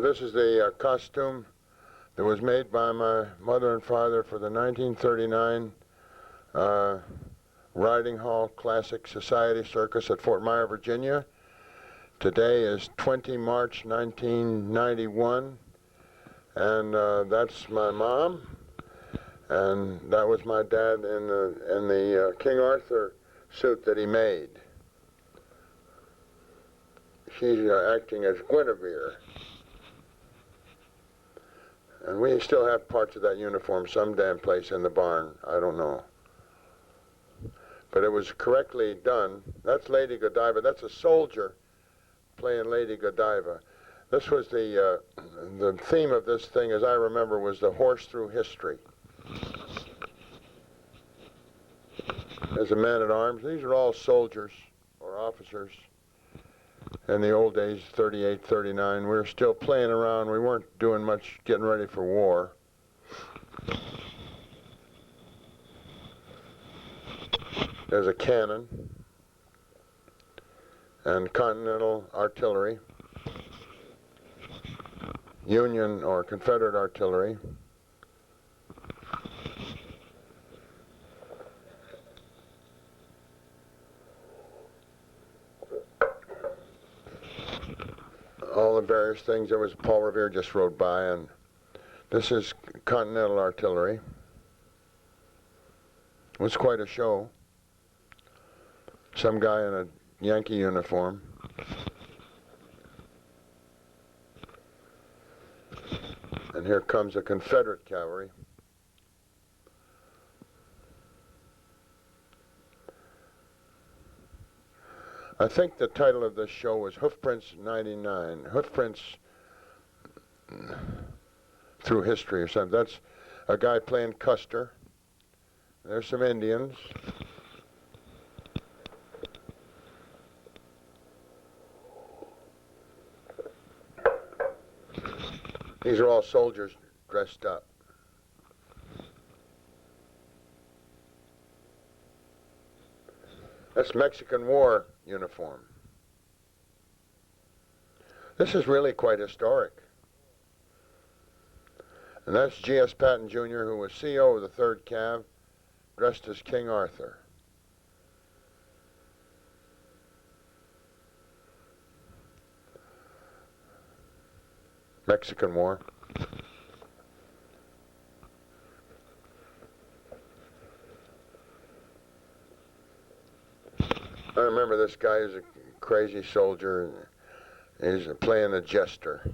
This is the costume that was made by my mother and father for the 1939 Riding Hall Classic Society Circus at Fort Myer, Virginia. Today is 20 March 1991, and that's my mom, and that was my dad in the King Arthur suit that he made. She's acting as Guinevere. And we still have parts of that uniform some damn place in the barn. I don't know. But it was correctly done. That's Lady Godiva. That's a soldier playing Lady Godiva. This was the theme of this thing, as I remember, was the horse through history. As a man-at-arms, these are all soldiers or officers. In the old days, 38, 39, we were still playing around. We weren't doing much getting ready for war. There's a cannon and Continental artillery, Union or Confederate artillery. All the various things. There was Paul Revere just rode by, and this is Continental artillery. It was quite a show. Some guy in a Yankee uniform. And here comes the Confederate cavalry. I think the title of this show was Hoofprints 99. Hoofprints through history or something. That's a guy playing Custer. There's some Indians. These are all soldiers dressed up. That's Mexican War uniform. This is really quite historic. And that's GSPatton Jr., who was CO of the 3rd Cav, dressed as King Arthur. Mexican War. I remember this guy is a crazy soldier. He's playing a jester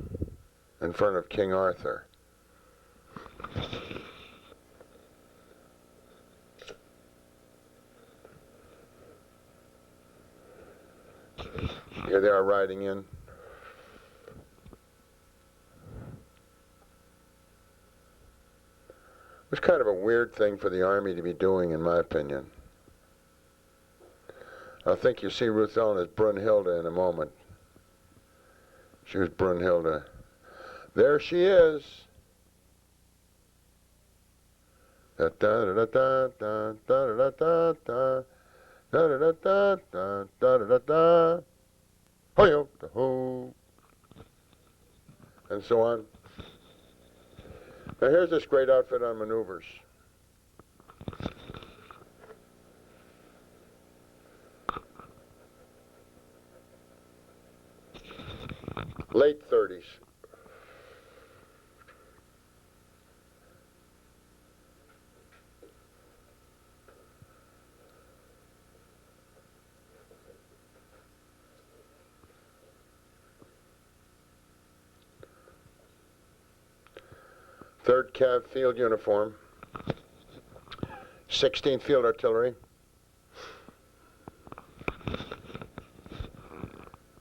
in front of King Arthur. Here they are riding in. It was kind of a weird thing for the Army to be doing, in my opinion. I think you'll see Ruth Ellen as Brunhilde in a moment. She was Brunhilde. There she is. Da da da da da da da da da da da da da da da da. Ho ho. And so on. Now here's this great outfit on maneuvers. Late 30s. Third Cav field uniform. 16th Field Artillery.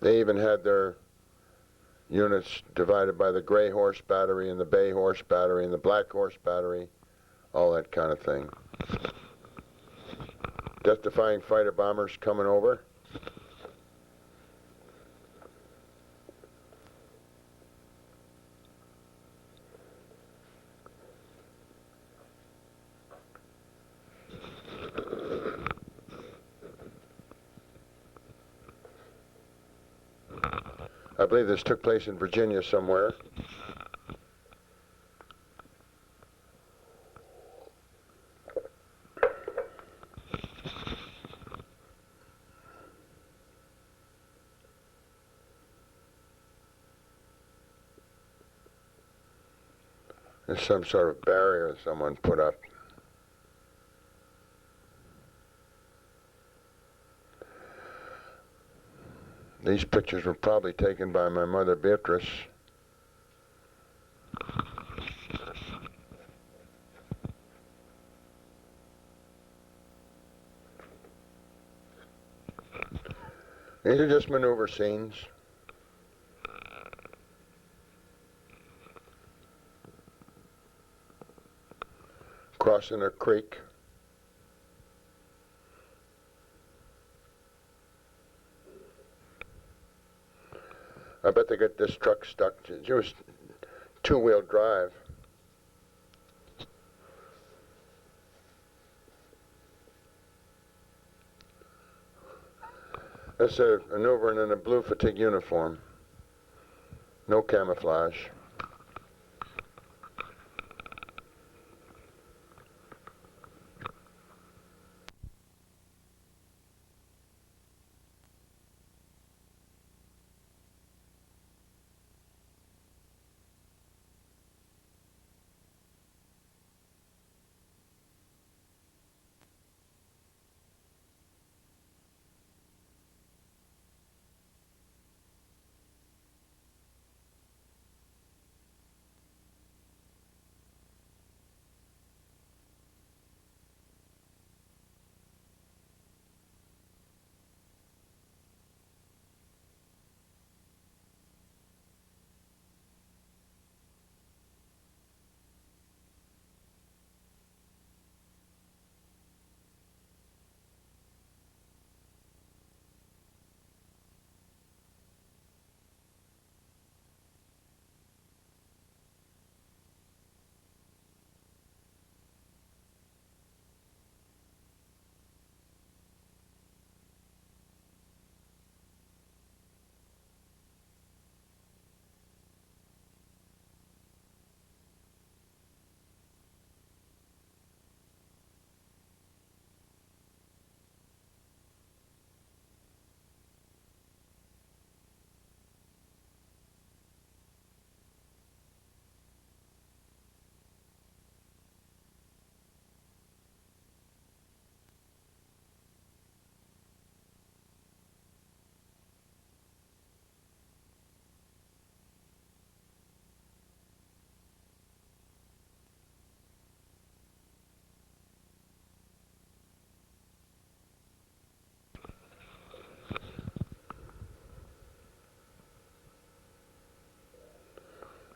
They even had their units divided by the Gray Horse Battery and the Bay Horse Battery and the Black Horse Battery, all that kind of thing. Death-defying fighter bombers coming over. I believe this took place in Virginia somewhere. There's some sort of barrier someone put up. These pictures were probably taken by my mother, Beatrice. These are just maneuver scenes. Crossing a creek. I bet they got this truck stuck. It was two-wheel drive. That's a maneuvering in a blue fatigue uniform. No camouflage.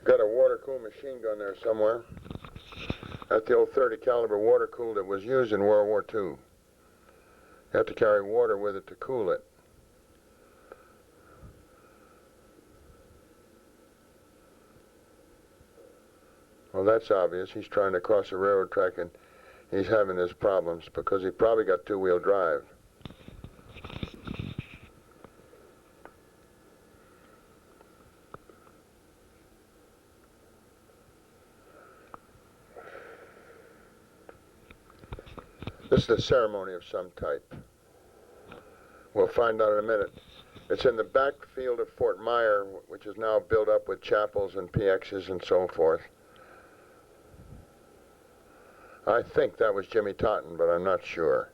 Got a water-cooled machine gun there somewhere. That's the old 30 caliber water-cooled that was used in World War II. You have to carry water with it to cool it. Well, that's obvious. He's trying to cross a railroad track and he's having his problems because he probably got two-wheel drive. This is a ceremony of some type. We'll find out in a minute. It's in the backfield of Fort Myer, which is now built up with chapels and PXs and so forth. I think that was Jimmy Totten, but I'm not sure.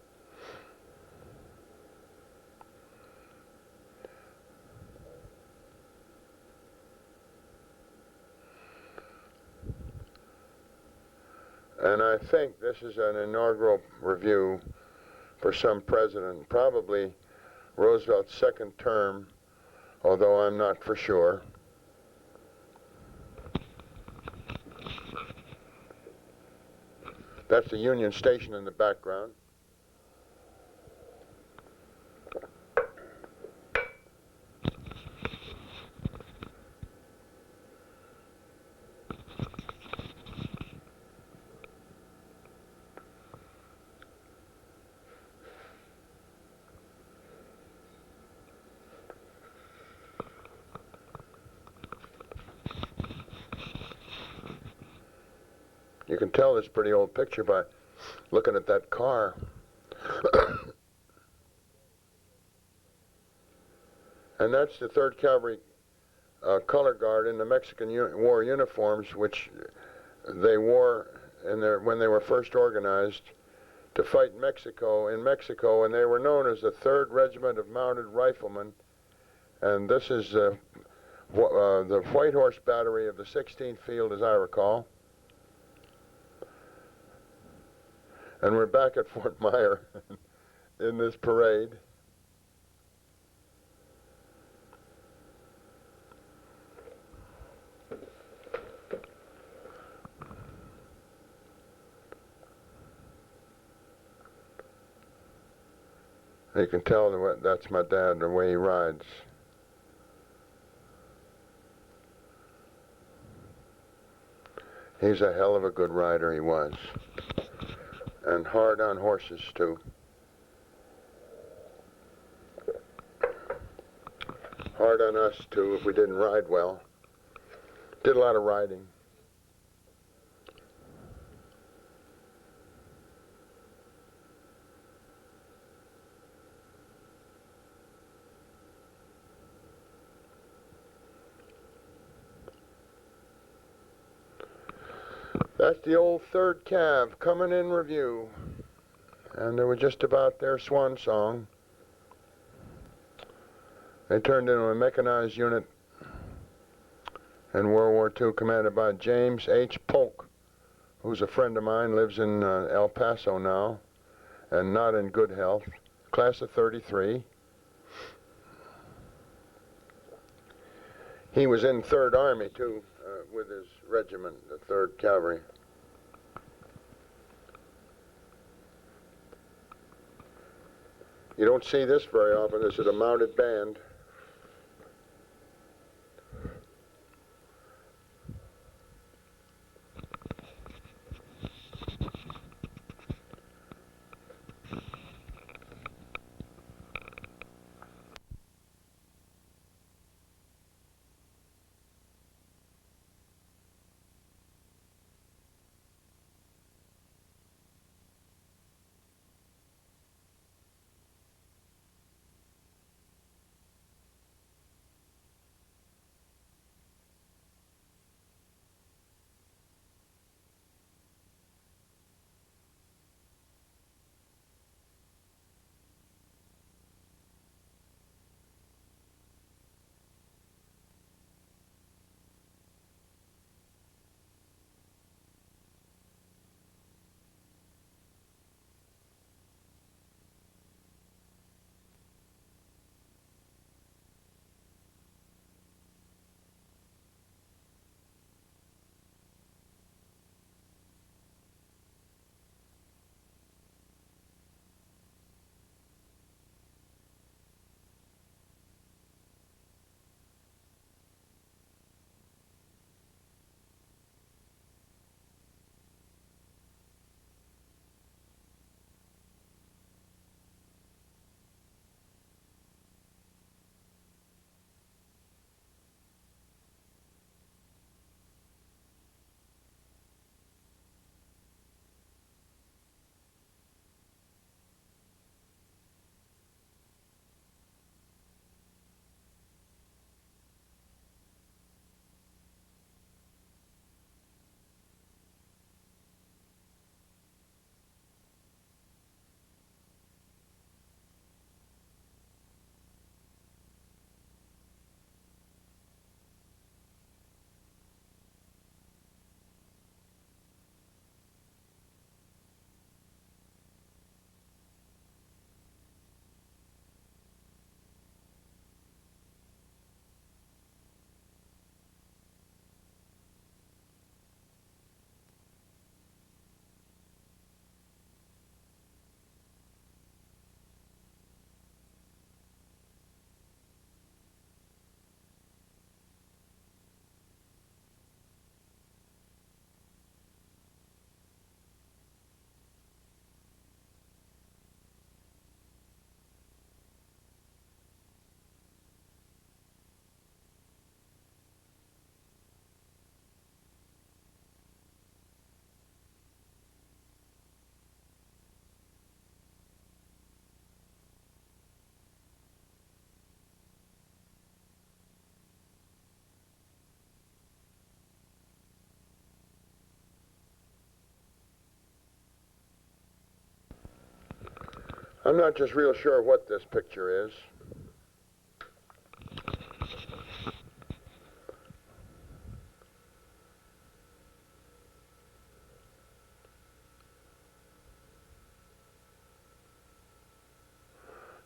And I think this is an inaugural review for some president, probably Roosevelt's second term, although I'm not for sure. That's the Union Station in the background. You can tell this is a pretty old picture by looking at that car. And that's the 3rd Cavalry color guard in the Mexican War uniforms, which they wore when they were first organized to fight in Mexico, and they were known as the 3rd Regiment of Mounted Riflemen. And this is the White Horse Battery of the 16th Field, as I recall. And we're back at Fort Myer in this parade. You can tell that's my dad, the way he rides. He's a hell of a good rider, he was. And hard on horses, too. Hard on us, too, if we didn't ride well. Did a lot of riding. That's the old 3rd Cav coming in review. And they were just about their swan song. They turned into a mechanized unit in World War II commanded by James H. Polk, who's a friend of mine, lives in El Paso now, and not in good health. Class of 33. He was in 3rd Army, too, with his regiment, the 3rd Cavalry. You don't see this very often. This is a mounted band. I'm not just real sure what this picture is.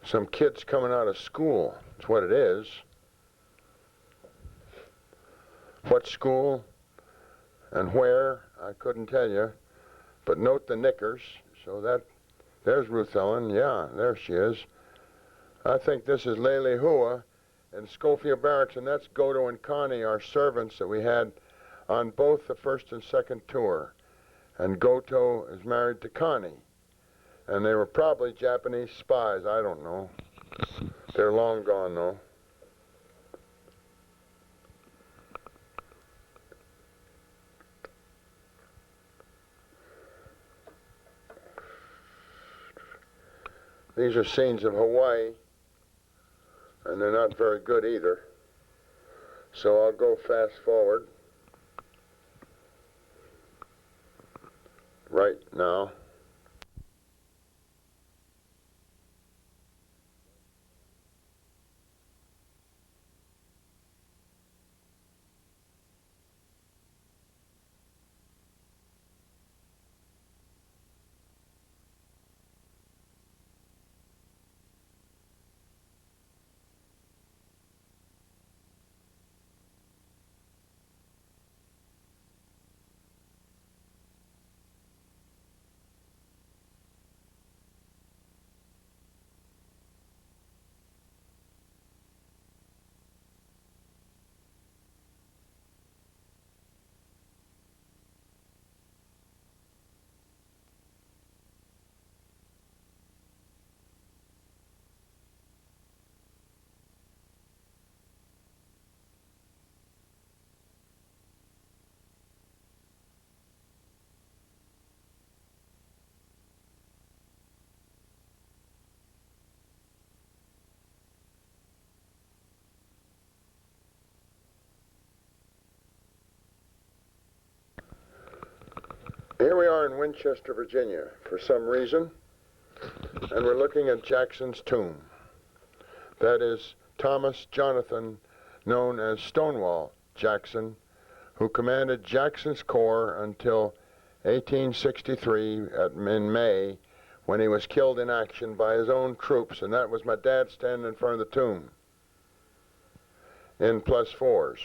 Some kids coming out of school. That's what it is. What school and where, I couldn't tell you. But note the knickers. So there's Ruth Ellen. Yeah, there she is. I think this is Lele Hua in Schofield Barracks, and that's Goto and Connie, our servants that we had on both the first and second tour. And Goto is married to Connie. And they were probably Japanese spies, I don't know. They're long gone, though. These are scenes of Hawaii, and they're not very good either. So I'll go fast forward right now. Here we are in Winchester, Virginia, for some reason, and we're looking at Jackson's tomb. That is Thomas Jonathan, known as Stonewall Jackson, who commanded Jackson's Corps until 1863 in May, when he was killed in action by his own troops, and that was my dad standing in front of the tomb in +4s.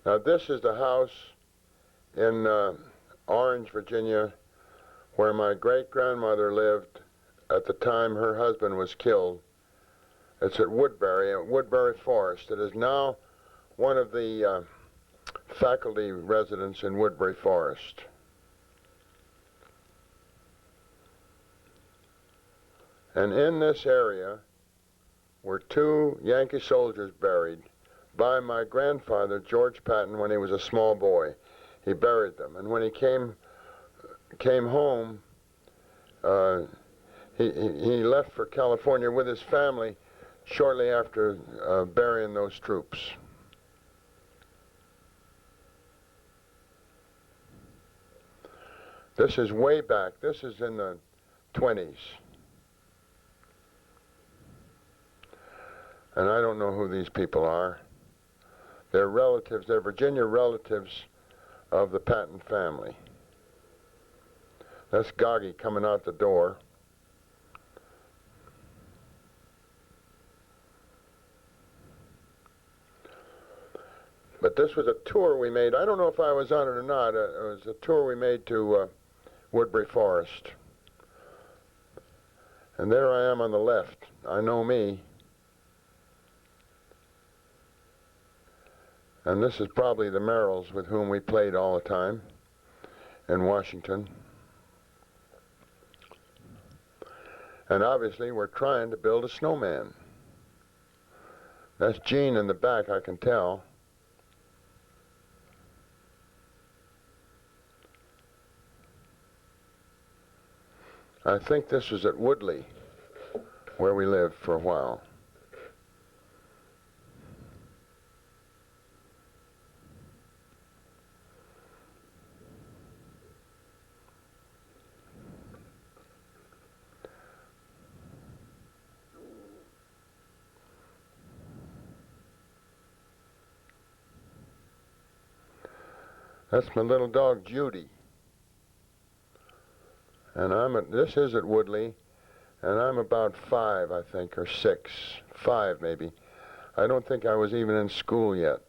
Now this is the house in Orange, Virginia, where my great-grandmother lived at the time her husband was killed. It's at Woodbury Forest. It is now one of the faculty residence in Woodbury Forest. And in this area were 2 Yankee soldiers buried by my grandfather, George Patton, when he was a small boy. He buried them. And when he came home, he left for California with his family shortly after burying those troops. This is way back. This is in the 20s. And I don't know who these people are. They're relatives, they're Virginia relatives of the Patton family. That's Goggy coming out the door. But this was a tour we made. I don't know if I was on it or not. It was a tour we made to Woodbury Forest. And there I am on the left. I know me. And this is probably the Merrills with whom we played all the time in Washington. And obviously we're trying to build a snowman. That's Gene in the back, I can tell. I think this was at Woodley, where we lived for a while. That's my little dog Judy. And this is at Woodley, and I'm about 5, I think, or 6. 5, maybe. I don't think I was even in school yet.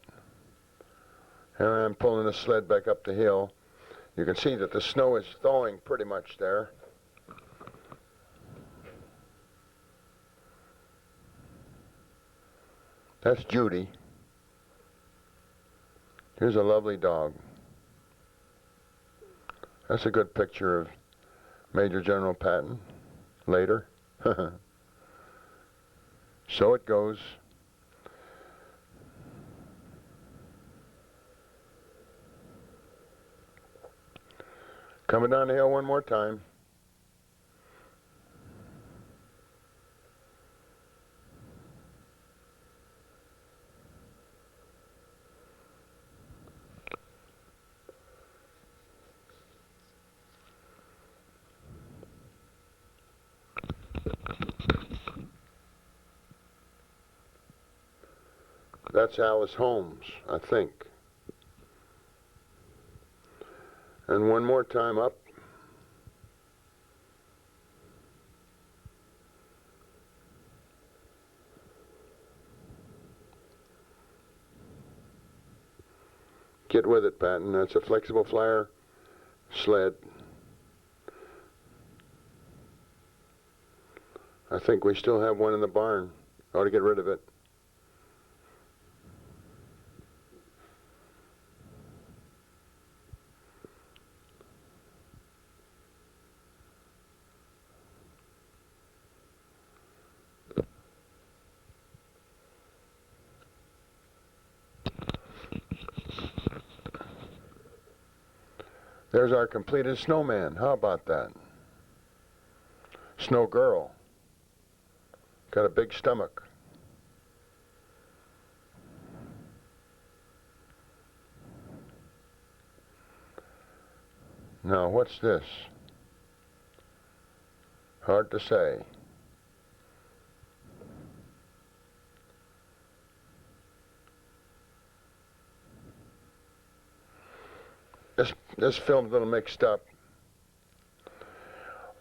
Here I am pulling the sled back up the hill. You can see that the snow is thawing pretty much there. That's Judy. Here's a lovely dog. That's a good picture of Major General Patton later. So it goes. Coming down the hill one more time. That's Alice Holmes, I think. And one more time up. Get with it, Patton. That's a flexible flyer sled. I think we still have one in the barn. Ought to get rid of it. There's our completed snowman. How about that? Snow girl. Got a big stomach. Now, what's this? Hard to say. This film's a little mixed up.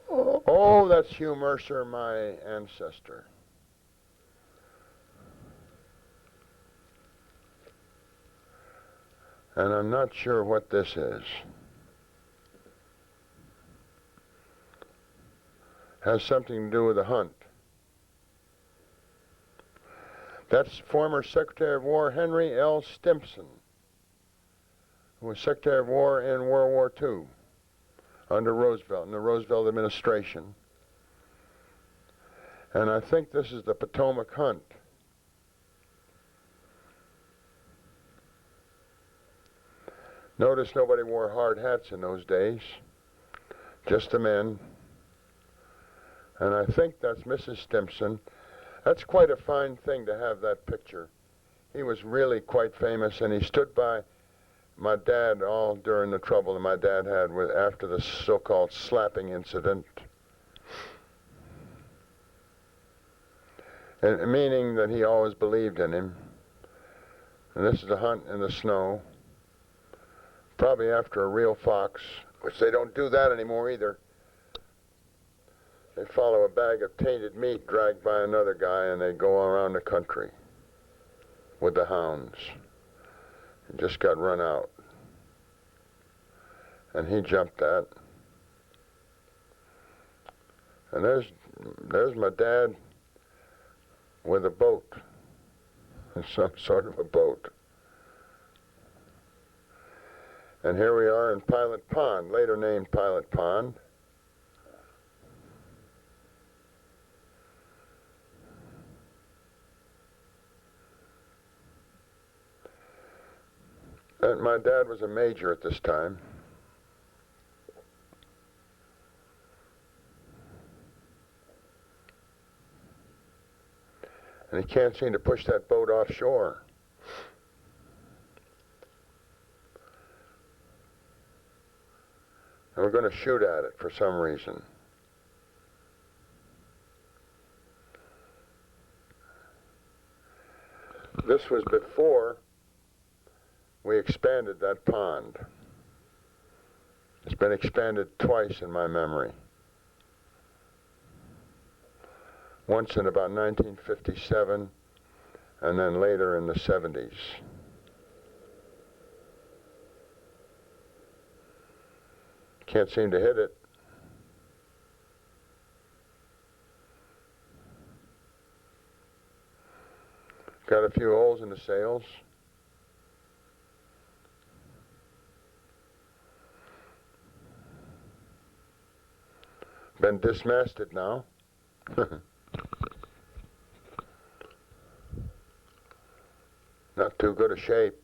Oh, that's Hugh Mercer, my ancestor. And I'm not sure what this is. Has something to do with a hunt. That's former Secretary of War Henry L. Stimson, who was Secretary of War in World War II under Roosevelt, in the Roosevelt administration. And I think this is the Potomac Hunt. Notice nobody wore hard hats in those days, just the men. And I think that's Mrs. Stimson. That's quite a fine thing to have that picture. He was really quite famous, and he stood by my dad all during the trouble that my dad had after the so-called slapping incident. And meaning that he always believed in him. And this is a hunt in the snow, probably after a real fox, which they don't do that anymore either. They follow a bag of tainted meat dragged by another guy, and they go around the country with the hounds. He just got run out. And he jumped that. And there's my dad with a boat. Some sort of a boat. And here we are in Pilot Pond, later named Pilot Pond. And my dad was a major at this time. And he can't seem to push that boat offshore. And we're going to shoot at it for some reason. This was before we expanded that pond. It's been expanded twice in my memory. Once in about 1957, and then later in the 70s. Can't seem to hit it. Got a few holes in the sails. Been dismasted now. Not too good a shape.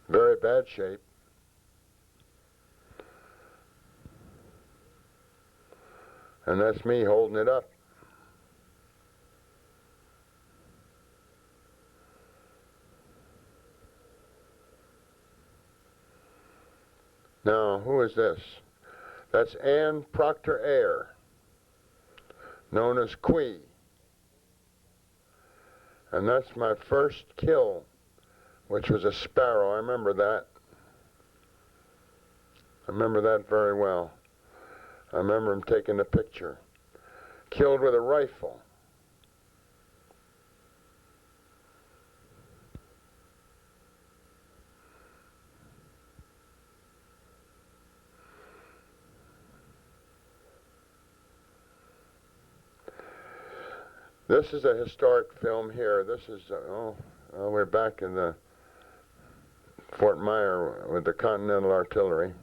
Very bad shape. And that's me holding it up. Now, who is this? That's Anne Proctor Ayer, known as Quee. And that's my first kill, which was a sparrow. I remember that. I remember that very well. I remember him taking the picture. Killed with a rifle. This is a historic film here. This is, we're back in the Fort Myer with the Continental Artillery.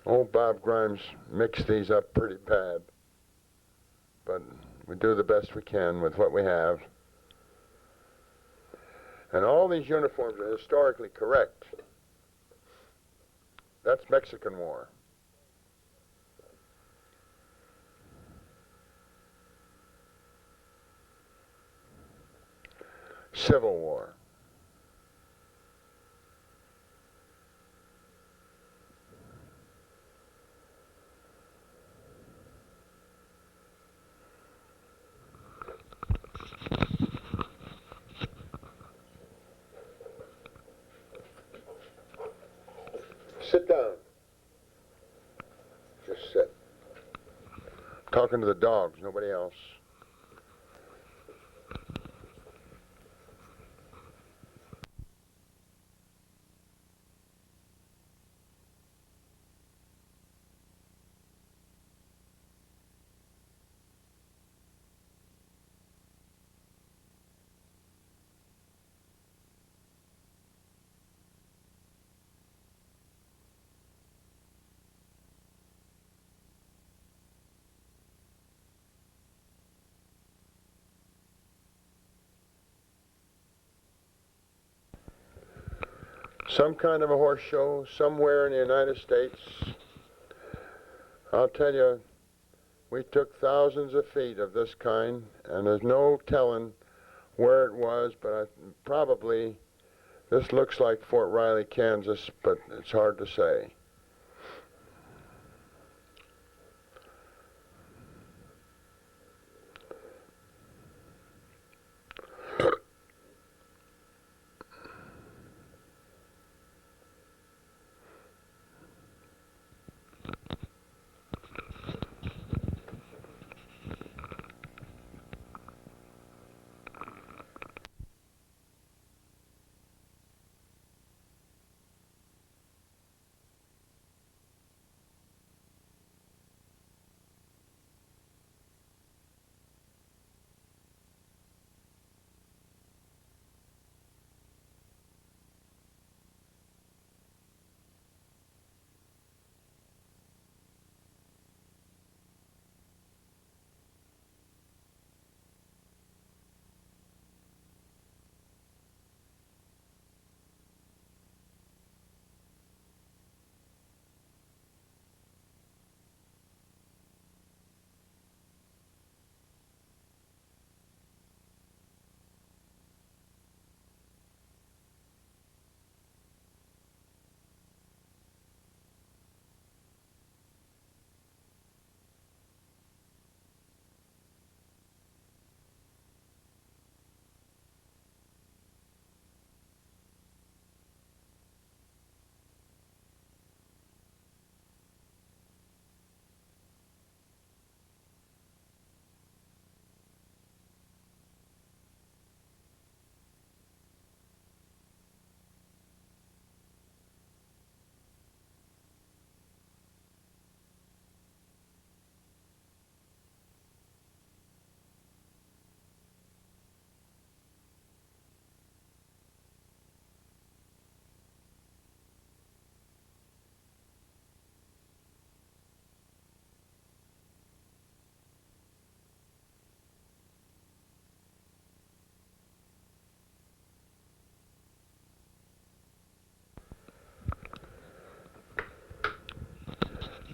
Old Bob Grimes mixed these up pretty bad, but we do the best we can with what we have. And all these uniforms are historically correct. That's Mexican War. Civil War. Sit down. Just sit. Talking to the dogs, nobody else. Some kind of a horse show somewhere in the United States. I'll tell you, we took thousands of feet of this kind, and there's no telling where it was, but probably this looks like Fort Riley, Kansas, but it's hard to say.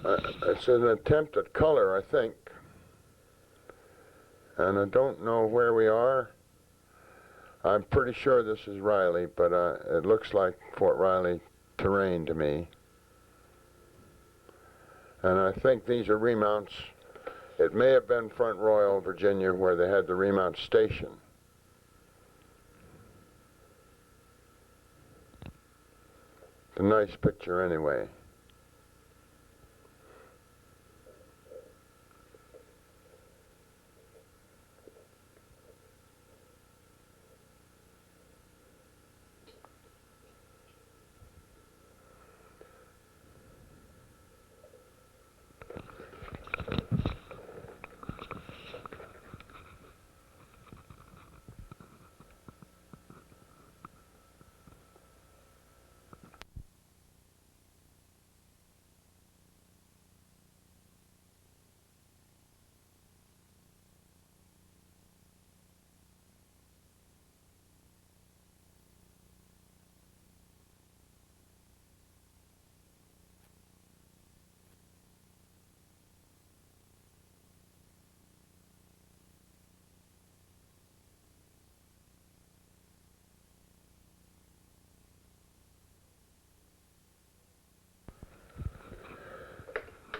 It's an attempt at color, I think. And I don't know where we are. I'm pretty sure this is Riley, but it looks like Fort Riley terrain to me. And I think these are remounts. It may have been Front Royal, Virginia, where they had the remount station. It's a nice picture anyway.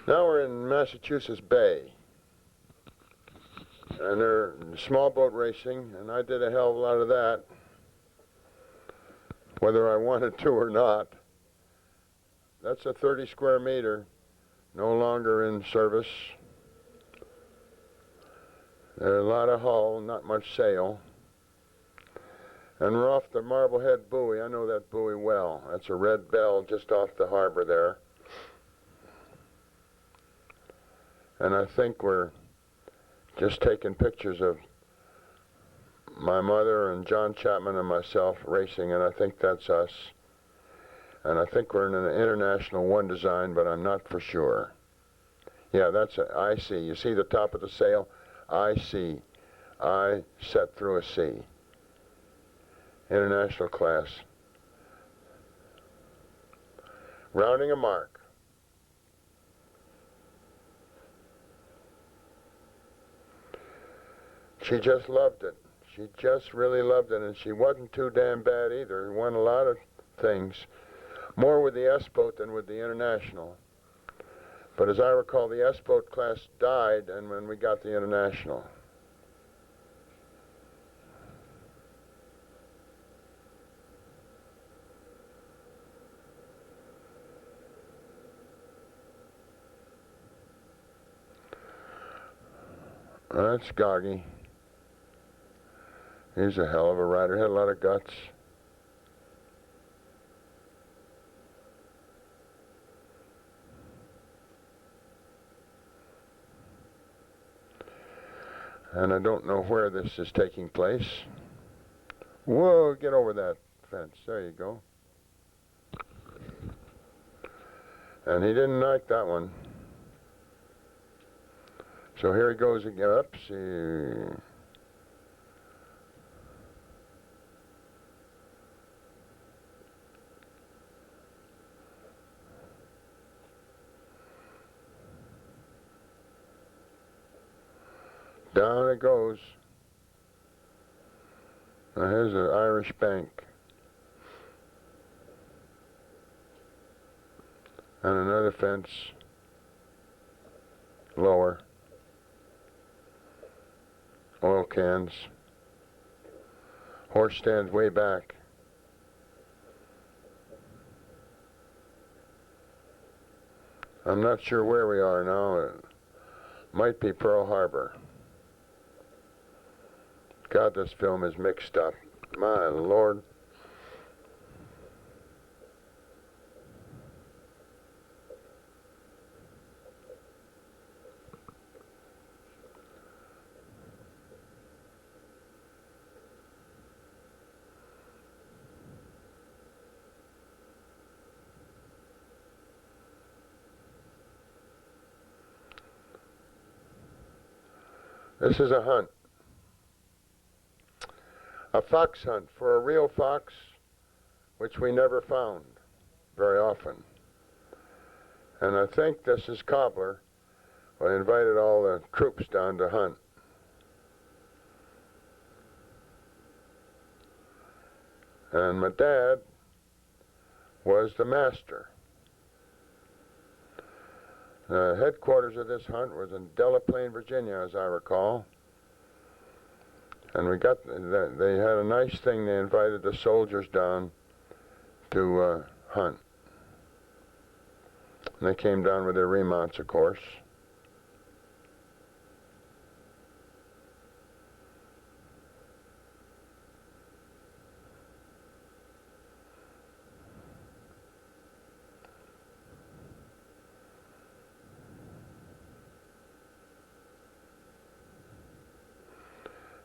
Now we're in Massachusetts Bay, and they're small boat racing, and I did a hell of a lot of that, whether I wanted to or not. That's a 30 square meter, no longer in service. There's a lot of hull, not much sail. And we're off the Marblehead buoy. I know that buoy well. That's a red bell just off the harbor there. And I think we're just taking pictures of my mother and John Chapman and myself racing, and I think that's us. And I think we're in an International 1 design, but I'm not for sure. Yeah, that's a I see. You see the top of the sail? I see. I set through a C. International class. Rounding a mark. She just loved it. She just really loved it, and she wasn't too damn bad either. Won a lot of things, more with the S-boat than with the International. But as I recall, the S-boat class died, and when we got the International. That's Goggy. He's a hell of a rider. Had a lot of guts. And I don't know where this is taking place. Whoa, get over that fence. There you go. And he didn't like that one. So here he goes again. Oopsie. Down it goes. Now here's an Irish bank. And another fence. Lower. Oil cans. Horse stands way back. I'm not sure where we are now. It might be Pearl Harbor. God, this film is mixed up. My Lord. This is a hunt. A fox hunt for a real fox, which we never found very often. And I think this is Cobbler. I invited all the troops down to hunt. And my dad was the master. The headquarters of this hunt was in Delaplane, Virginia, as I recall. And they had a nice thing. They invited the soldiers down to hunt. And they came down with their remounts, of course.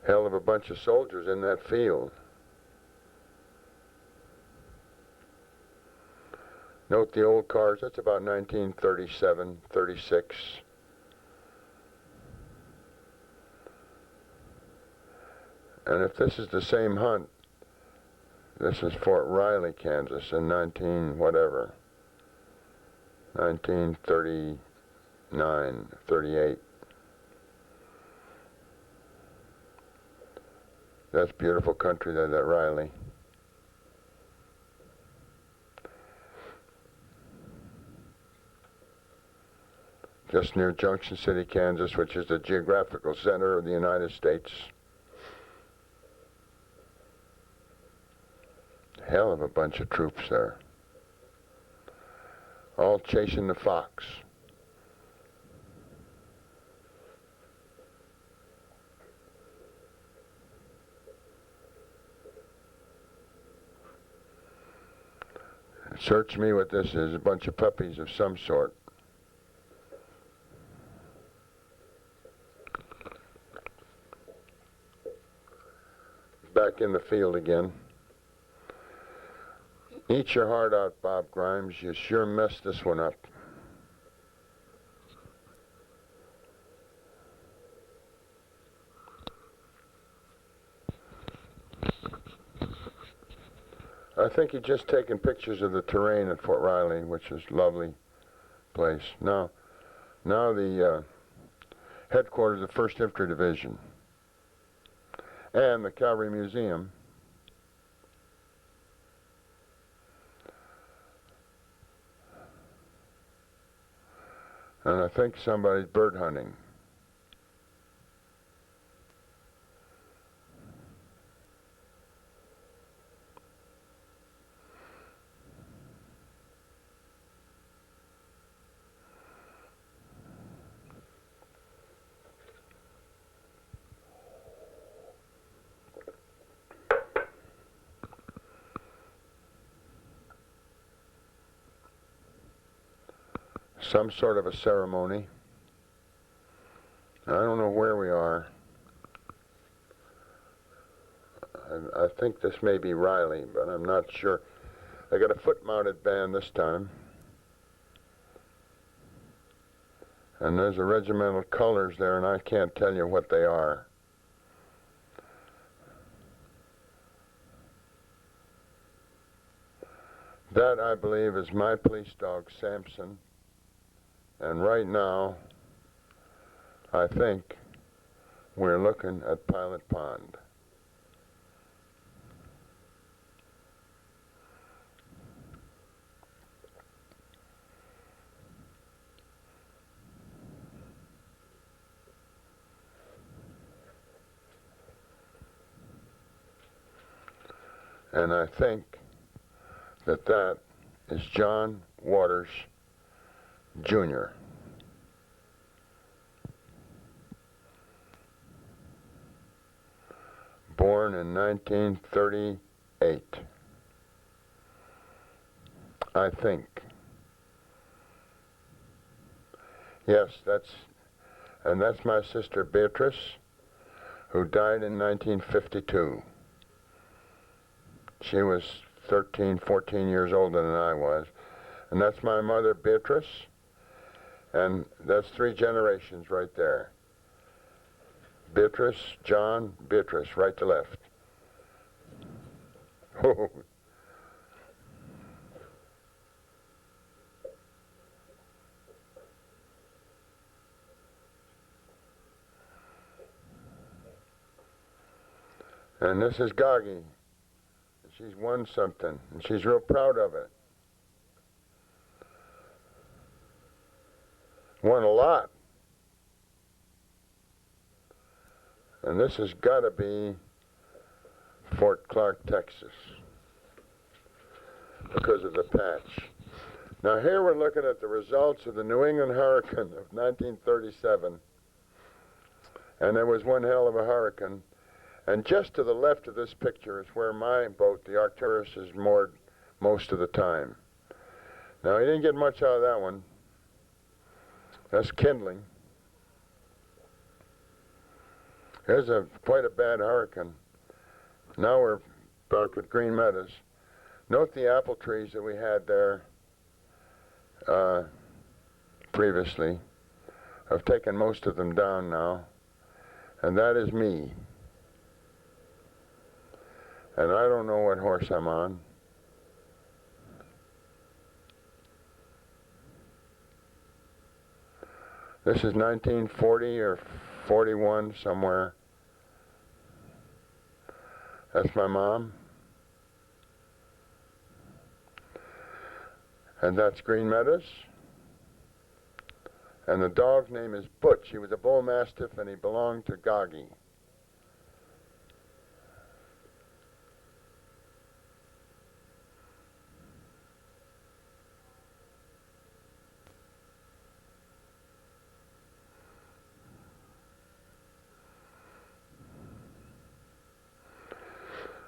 Hell of a bunch of soldiers in that field. Note the old cars, that's about 1937, 36. And if this is the same hunt, this is Fort Riley, Kansas in 1939, 38. That's beautiful country there, that Riley. Just near Junction City, Kansas, which is the geographical center of the United States. Hell of a bunch of troops there. All chasing the fox. Search me what this is, a bunch of puppies of some sort. Back in the field again. Eat your heart out, Bob Grimes. You sure messed this one up. I think you've just taken pictures of the terrain at Fort Riley, which is a lovely place. Now the headquarters of the 1st Infantry Division and the Cavalry Museum. And I think somebody's bird hunting. Some sort of a ceremony. I don't know where we are. I think this may be Riley, but I'm not sure. I got a foot-mounted band this time. And there's the regimental colors there, and I can't tell you what they are. That, I believe, is my police dog, Samson. And right now, I think we're looking at Pilot Pond. And I think that that is John Waters Jr. Born in 1938. I think. Yes, that's my sister Beatrice, who died in 1952. She was 13, 14 years older than I was. And that's my mother, Beatrice. And that's 3 generations right there. Beatrice, John, Beatrice, right to left. Oh. And this is Goggy. She's won something, and she's real proud of it. Won a lot. And this has got to be Fort Clark, Texas, because of the patch. Now here we're looking at the results of the New England hurricane of 1937. And there was one hell of a hurricane. And just to the left of this picture is where my boat, the Arcturus, is moored most of the time. Now, he didn't get much out of that one. That's kindling. Here's quite a bad hurricane. Now we're back with Green Meadows. Note the apple trees that we had there previously. I've taken most of them down now. And that is me. And I don't know what horse I'm on. This is 1940 or 41, somewhere. That's my mom. And that's Green Meadows. And the dog's name is Butch. He was a bull mastiff, and he belonged to Goggy.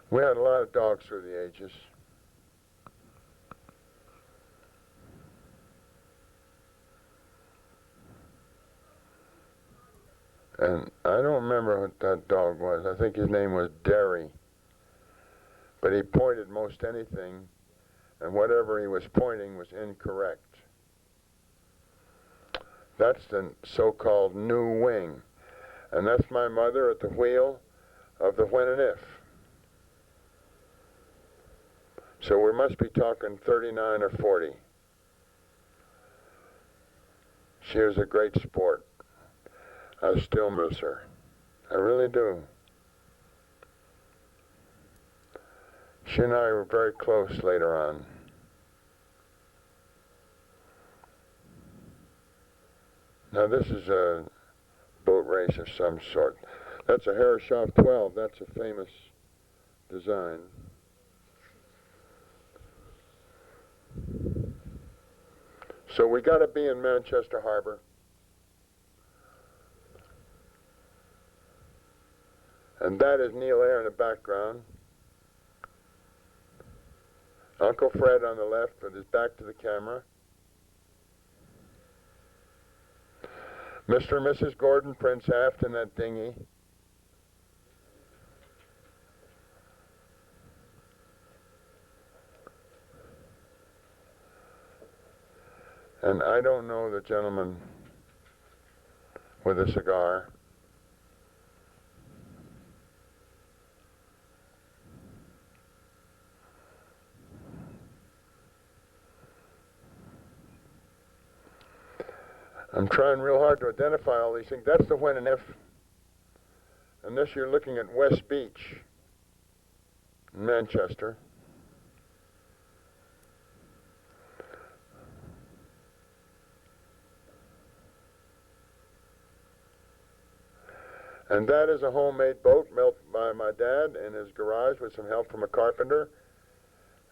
We had a lot of dogs through the ages. And I don't remember what that dog was. I think his name was Derry. But he pointed most anything, and whatever he was pointing was incorrect. That's the so-called new wing. And that's my mother at the wheel of the when and if. So we must be talking 39 or 40. She was a great sport. I still miss her. I really do. She and I were very close later on. Now this is a boat race of some sort. That's a Herreshoff 12. That's a famous design. So we got to be in Manchester Harbor. And that is Neil Ayer in the background. Uncle Fred on the left with his back to the camera. Mr. and Mrs. Gordon Prince aft in that dinghy. And I don't know the gentleman with a cigar. I'm trying real hard to identify all these things. That's the when and if. And this you're looking at West Beach, Manchester. And that is a homemade boat built by my dad in his garage with some help from a carpenter.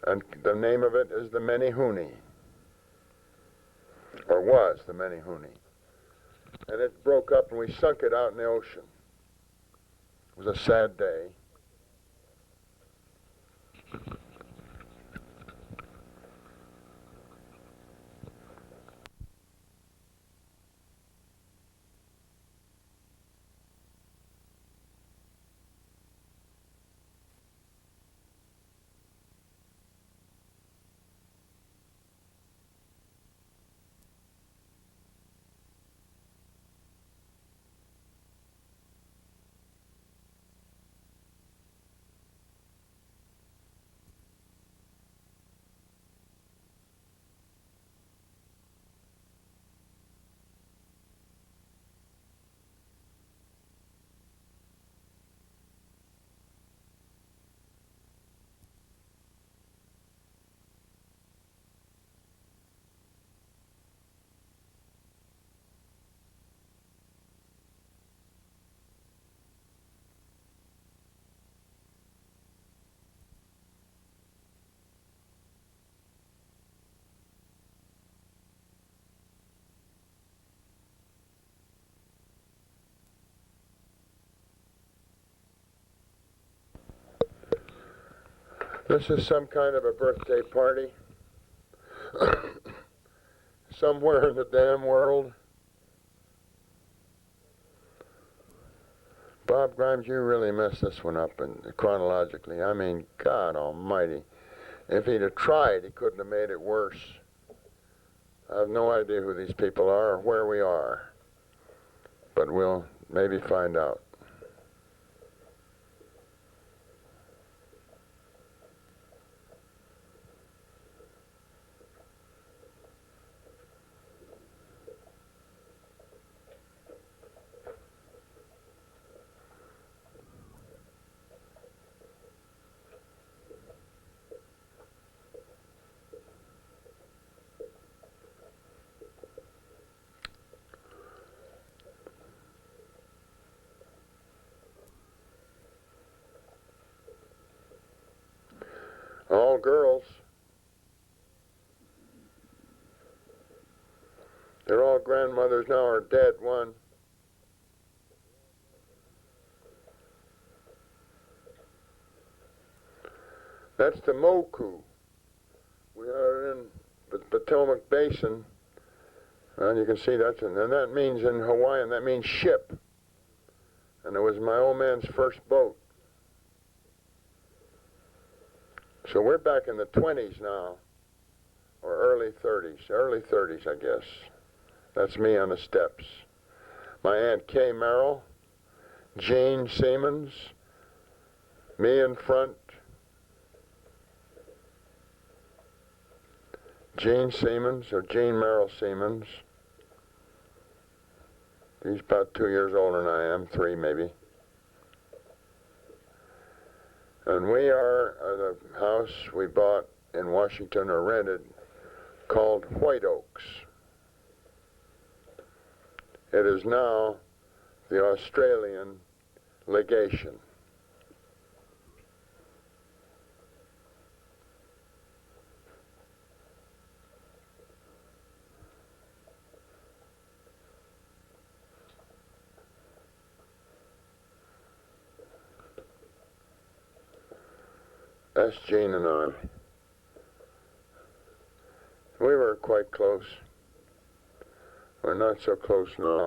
And the name of it is the Menehune. Or was the Menehune. And it broke up and we sunk it out in the ocean. It was a sad day. This is some kind of a birthday party. Somewhere in the damn world. Bob Grimes, you really messed this one up chronologically. I mean, God almighty. If he'd have tried, he couldn't have made it worse. I have no idea who these people are or where we are. But we'll maybe find out. All girls. They're all grandmothers now or dead, one. That's the Moku. We are in the Potomac Basin. And you can see that's, and that means in Hawaiian, that means ship. And it was my old man's first boat. So we're back in the 20s now, or early 30s, I guess. That's me on the steps. My Aunt Kay Merrill, Jane Siemens, me in front, Jane Siemens, or Jane Merrill Siemens. He's about 2 years older than I am, 3 maybe. And we are at a house we bought in Washington or rented called White Oaks. It is now the Australian legation. That's Jane and I. We were quite close. We're not so close now.